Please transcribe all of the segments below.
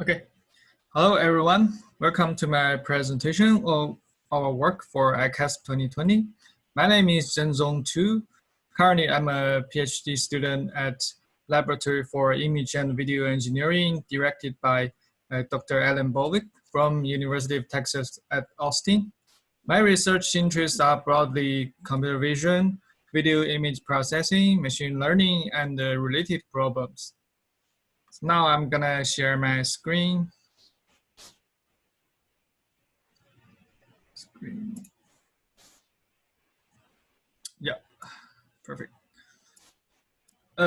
Okay. Hello, everyone. Welcome to my presentation of our work for ICASSP 2020. My name is Zhengzhong 2. Currently, I'm a PhD student at Laboratory for Image and Video Engineering, directed by Dr. Bovik from University of Texas at Austin. My research interests are broadly computer vision, video image processing, machine learning, and related problems. So now I'm gonna share my screen. Yeah, perfect.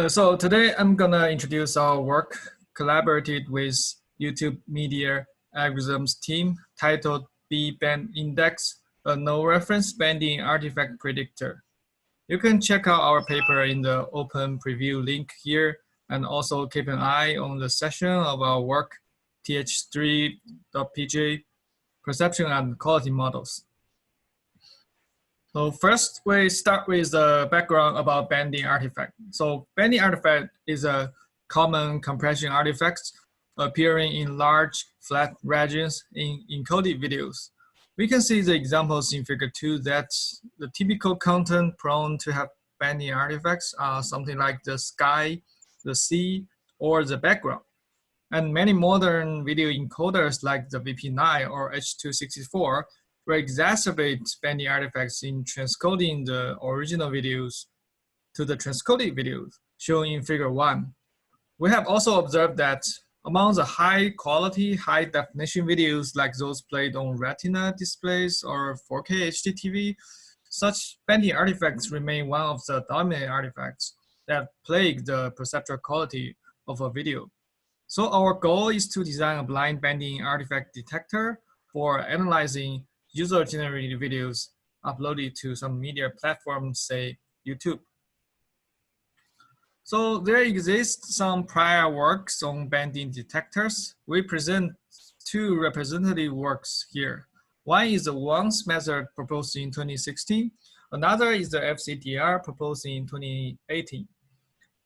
So today I'm gonna introduce our work collaborated with YouTube Media Algorithms team titled BBAND Index, a no reference banding artifact predictor. You can check out our paper in the open preview link here, and also keep an eye on the session of our work, th3.pj, perception and quality models. So first, we start with the background about banding artifact. So banding artifact is a common compression artifact appearing in large flat regions in encoded videos. We can see the examples in figure 2 that the typical content prone to have banding artifacts are something like the sky, the sea, or the background. And many modern video encoders like the VP9 or H.264 will exacerbate banding artifacts in transcoding the original videos to the transcoded videos, shown in figure 1. We have also observed that among the high quality, high definition videos like those played on Retina displays or 4K HDTV, such banding artifacts remain one of the dominant artifacts that plague the perceptual quality of a video. So our goal is to design a blind banding artifact detector for analyzing user-generated videos uploaded to some media platforms, say YouTube. So there exists some prior works on banding detectors. We present two representative works here. One is the Wang's method proposed in 2016. Another is the FCDR proposed in 2018.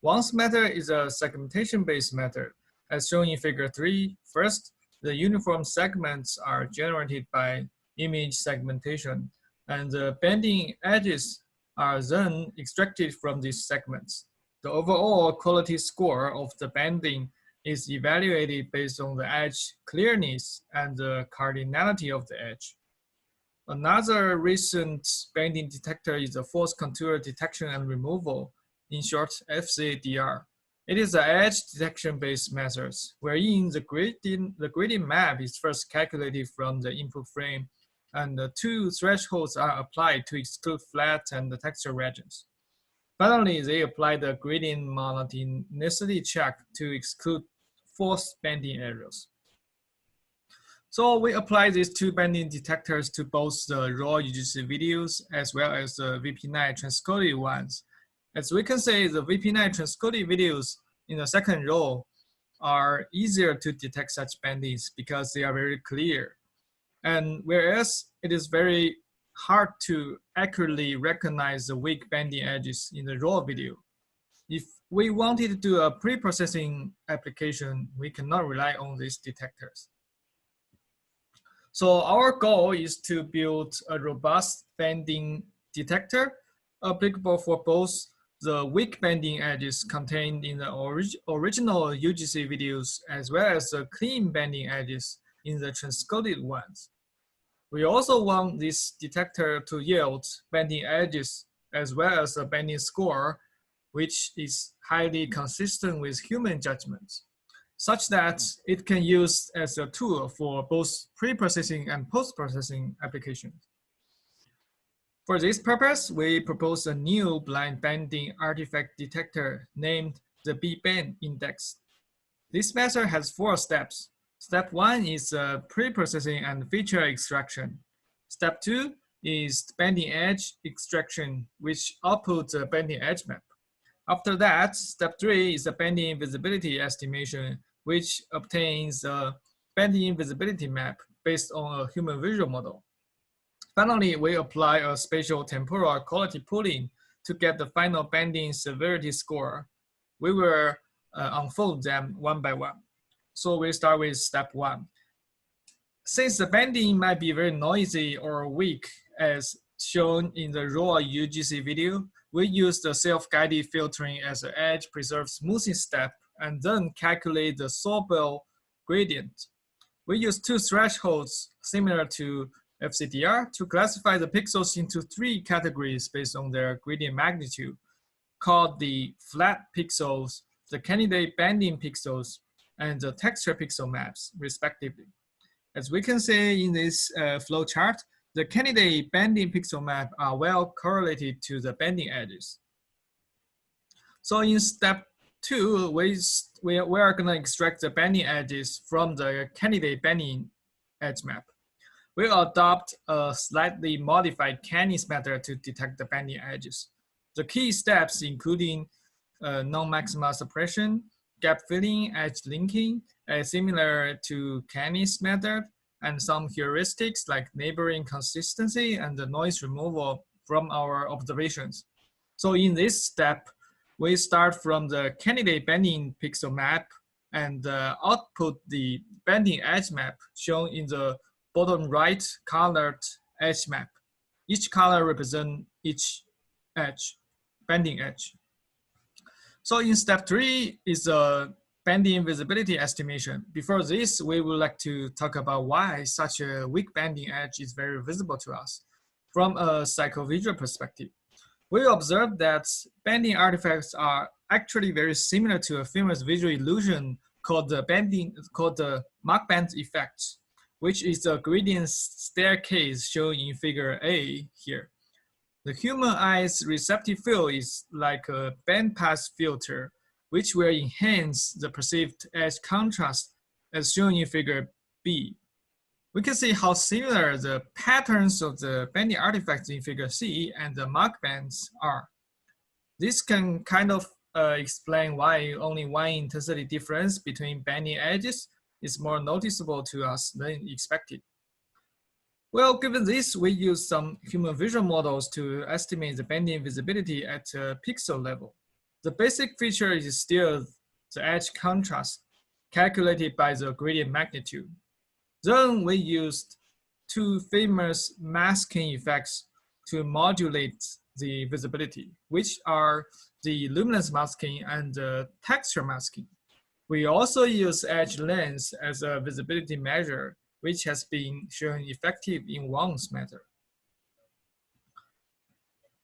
Wang's method is a segmentation-based method. As shown in figure 3, first, the uniform segments are generated by image segmentation, and the banding edges are then extracted from these segments. The overall quality score of the banding is evaluated based on the edge clearness and the cardinality of the edge. Another recent banding detector is the force contour detection and removal, in short, FCDR. It is an edge detection-based method, wherein the gradient map is first calculated from the input frame, and the two thresholds are applied to exclude flat and the texture regions. Finally, they apply the gradient monotonicity check to exclude forced banding areas. So we apply these two banding detectors to both the raw UGC videos as well as the VP9 transcoded ones. As we can say, the VP9 transcoded videos in the second row are easier to detect such bandings because they are very clear. And whereas it is very hard to accurately recognize the weak banding edges in the raw video, if we wanted to do a pre-processing application, we cannot rely on these detectors. So our goal is to build a robust banding detector applicable for both the weak banding edges contained in the original UGC videos as well as the clean banding edges in the transcoded ones. We also want this detector to yield banding edges as well as a banding score, which is highly consistent with human judgment, such that it can use as a tool for both pre-processing and post-processing applications. For this purpose, we propose a new blind banding artifact detector named the BBAND index. This method has 4 steps. Step 1 is pre-processing and feature extraction. Step 2 is banding edge extraction, which outputs a banding edge map. After that, step 3 is the banding visibility estimation, which obtains a banding visibility map based on a human visual model. Finally, we apply a spatial-temporal quality pooling to get the final banding severity score. We will unfold them one by one. So we start with step 1. Since the banding might be very noisy or weak, as shown in the raw UGC video, we use the self-guided filtering as an edge preserve smoothing step and then calculate the sawbell gradient. We use 2 thresholds similar to FCDR to classify the pixels into 3 categories based on their gradient magnitude, called the flat pixels, the candidate banding pixels, and the texture pixel maps, respectively. As we can see in this flow chart, the candidate banding pixel map are well correlated to the banding edges. So in step 2, we are going to extract the banding edges from the candidate banding edge map. We adopt a slightly modified Canny's method to detect the banding edges. The key steps including non-maximal suppression, gap filling, edge linking, similar to Canny's method, and some heuristics like neighboring consistency and the noise removal from our observations. So in this step, we start from the candidate banding pixel map and output the banding edge map shown in the bottom right colored edge map. Each color represents each edge, banding edge. So in step 3 is a banding visibility estimation. Before this, we would like to talk about why such a weak banding edge is very visible to us. From a psychovisual perspective, we observe that banding artifacts are actually very similar to a famous visual illusion called the Mach band effect, which is a gradient staircase shown in figure A here. The human eye's receptive field is like a bandpass filter, which will enhance the perceived edge contrast as shown in figure B. We can see how similar the patterns of the banding artifacts in figure C and the Mach bands are. This can kind of explain why only one intensity difference between banding edges is more noticeable to us than expected. Well, given this, we use some human visual models to estimate the banding visibility at a pixel level. The basic feature is still the edge contrast, calculated by the gradient magnitude. Then we used 2 famous masking effects to modulate the visibility, which are the luminance masking and the texture masking. We also use edge length as a visibility measure, which has been shown effective in Wang's method.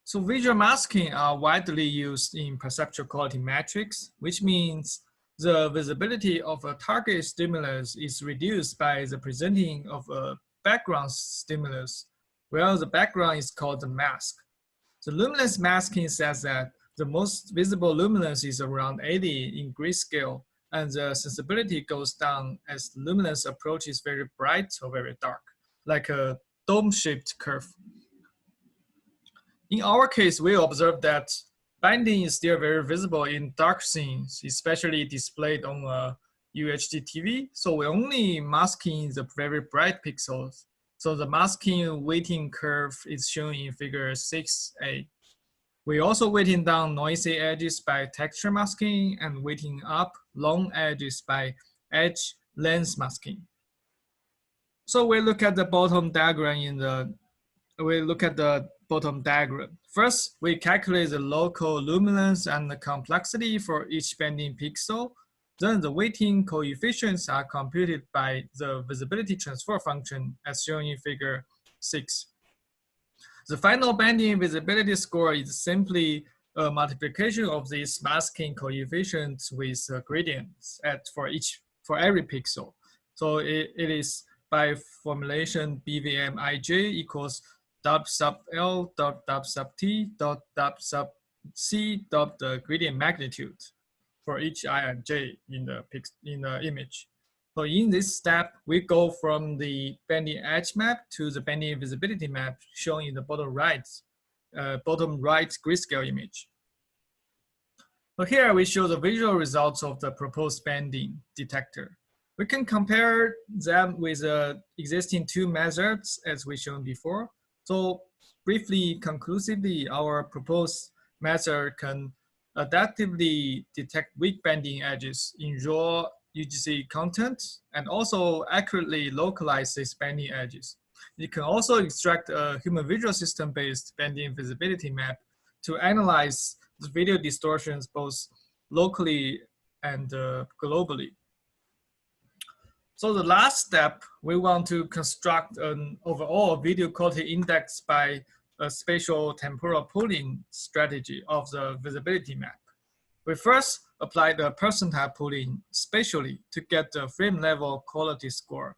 So visual masking are widely used in perceptual quality metrics, which means the visibility of a target stimulus is reduced by the presenting of a background stimulus, where the background is called the mask. The luminance masking says that the most visible luminance is around 80 in grayscale, and the sensibility goes down as the luminance approaches very bright or very dark, like a dome-shaped curve. In our case, we observe that banding is still very visible in dark scenes, especially displayed on a UHD TV. So we're only masking the very bright pixels. So the masking weighting curve is shown in figure 6A. We also weighting down noisy edges by texture masking and weighting up long edges by edge length masking. So we look at the bottom diagram First, we calculate the local luminance and the complexity for each banding pixel. Then the weighting coefficients are computed by the visibility transfer function as shown in figure 6. The final banding visibility score is simply a multiplication of these masking coefficients with gradients for every pixel. So it is by formulation BVMij equals dot sub L dot dot sub T dot dot sub C dot the gradient magnitude for each I and J in the image. So in this step, we go from the banding edge map to the banding visibility map shown in the bottom right grayscale image. So here we show the visual results of the proposed banding detector. We can compare them with the existing 2 methods as we shown before. So briefly, conclusively, our proposed method can adaptively detect weak banding edges in raw UGC content, and also accurately localize its banding edges. You can also extract a human visual system-based banding visibility map to analyze the video distortions both locally and globally. So the last step, we want to construct an overall video quality index by a spatial temporal pooling strategy of the visibility map. We first apply the percentile pooling spatially to get the frame level quality score.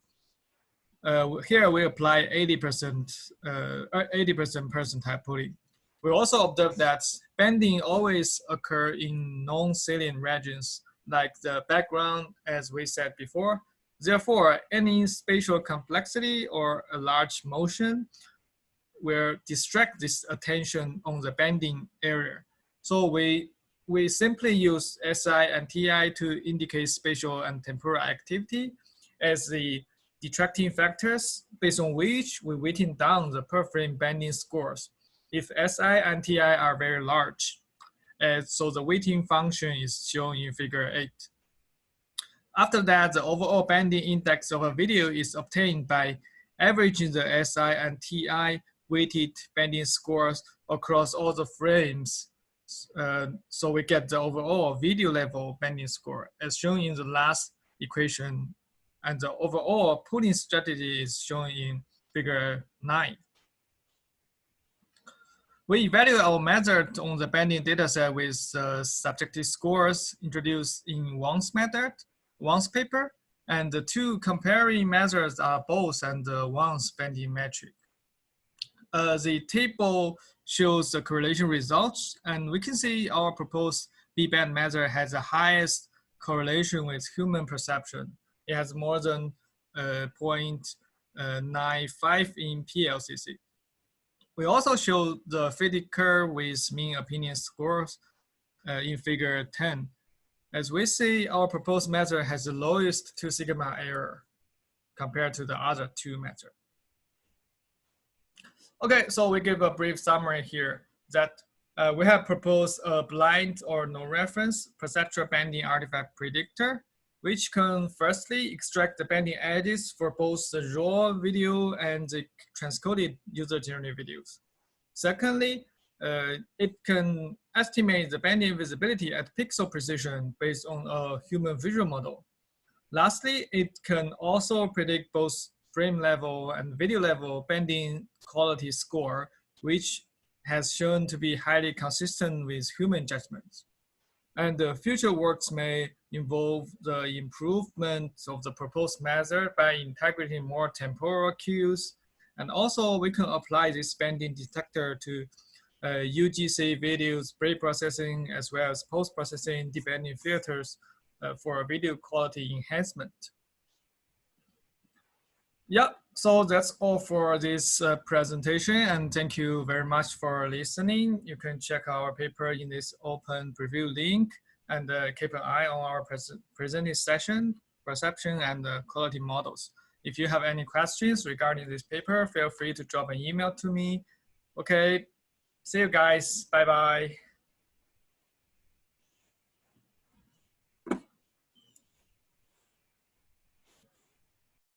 Here we apply 80% percentile pooling. We also observe that banding always occur in non-salient regions like the background, as we said before. Therefore, any spatial complexity or a large motion will distract this attention on the banding area. So we simply use SI and TI to indicate spatial and temporal activity as the detracting factors based on which we weighting down the per frame banding scores if SI and TI are very large. So the weighting function is shown in figure 8. After that, the overall banding index of a video is obtained by averaging the SI and TI weighted banding scores across all the frames. So we get the overall video level banding score as shown in the last equation, and the overall pooling strategy is shown in figure 9. We evaluate our method on the banding dataset with subjective scores introduced in Wang's method, Wang's paper, and the two comparing methods are Bose and Wang's banding metric. The table shows the correlation results, and we can see our proposed BBAND method has the highest correlation with human perception. It has more than 0.95 in PLCC. We also show the fitted curve with mean opinion scores in figure 10. As we see, our proposed method has the lowest 2 sigma error compared to the other two methods. Okay, so we give a brief summary here that we have proposed a blind or no reference perceptual banding artifact predictor, which can firstly extract the banding edges for both the raw video and the transcoded user-generated videos. Secondly, it can estimate the banding visibility at pixel precision based on a human visual model. Lastly, it can also predict both frame level and video level banding quality score, which has shown to be highly consistent with human judgments. And the future works may involve the improvement of the proposed method by integrating more temporal cues. And also we can apply this banding detector to UGC videos pre-processing as well as post-processing debanding filters for video quality enhancement. Yeah, so that's all for this presentation, and thank you very much for listening. You can check our paper in this open preview link, and keep an eye on our presenting session, perception, and quality models. If you have any questions regarding this paper, feel free to drop an email to me. Okay, see you guys, bye-bye.